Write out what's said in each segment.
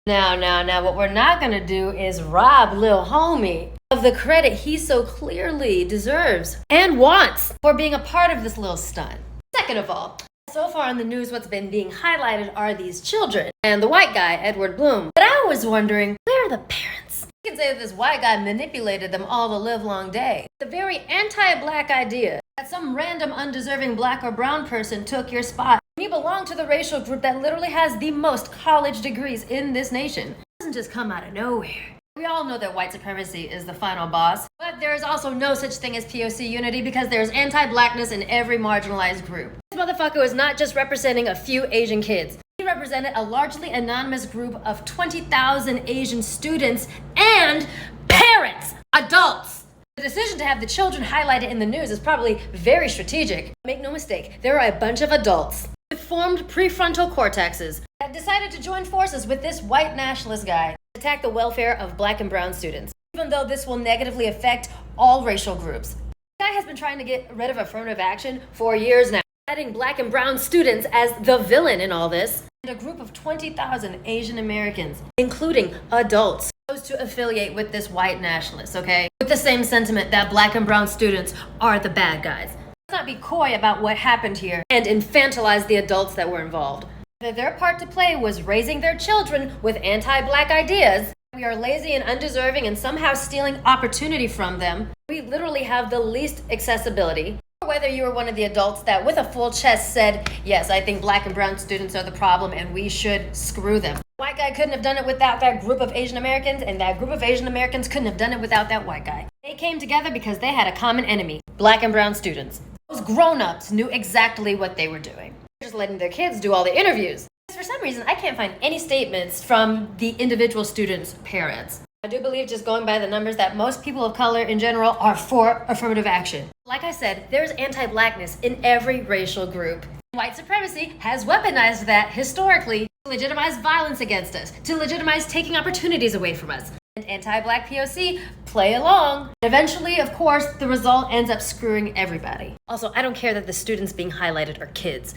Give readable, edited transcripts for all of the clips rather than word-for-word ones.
Now, what we're not gonna do is rob Lil Homie of the credit he so clearly deserves and wants for being a part of this little stunt. Second of all, so far in the news, what's been being highlighted are these children and the white guy, Edward Bloom. But I was wondering, where are the parents? You can say that this white guy manipulated them all the livelong day. The very anti-black idea that some random undeserving black or brown person took your spot. You belong to the racial group that literally has the most college degrees in this nation. It doesn't just come out of nowhere. We all know that white supremacy is the final boss, but there is also no such thing as POC unity because there's anti-blackness in every marginalized group. This motherfucker is not just representing a few Asian kids. He represented a largely anonymous group of 20,000 Asian students and parents, adults. The decision to have the children highlighted in the news is probably very strategic. Make no mistake, there are a bunch of adults with formed prefrontal cortexes that decided to join forces with this white nationalist guy to attack the welfare of black and brown students, even though this will negatively affect all racial groups. The guy has been trying to get rid of affirmative action for years now, citing black and brown students as the villain in all this, and a group of 20,000 Asian Americans, including adults, chose to affiliate with this white nationalist, okay? With the same sentiment that black and brown students are the bad guys. Let's not be coy about what happened here and infantilize the adults that were involved. Their part to play was raising their children with anti-black ideas. We are lazy and undeserving and somehow stealing opportunity from them. We literally have the least accessibility. Or whether you were one of the adults that with a full chest said, yes, I think black and brown students are the problem and we should screw them. The white guy couldn't have done it without that group of Asian Americans, and that group of Asian Americans couldn't have done it without that white guy. They came together because they had a common enemy, black and brown students. Those grown-ups knew exactly what they were doing. Just letting their kids do all the interviews. For some reason, I can't find any statements from the individual students' parents. I do believe, just going by the numbers, that most people of color in general are for affirmative action. Like I said, there's anti-blackness in every racial group. White supremacy has weaponized that historically to legitimize violence against us, to legitimize taking opportunities away from us. And anti-black POC play along. Eventually, of course, the result ends up screwing everybody. Also, I don't care that the students being highlighted are kids.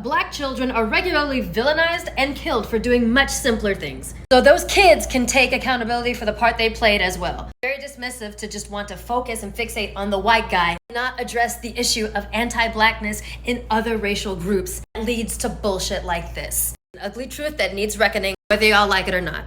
Black children are regularly villainized and killed for doing much simpler things. So those kids can take accountability for the part they played as well. Very dismissive to just want to focus and fixate on the white guy, not address the issue of anti-blackness in other racial groups that leads to bullshit like this. An ugly truth that needs reckoning, whether y'all like it or not.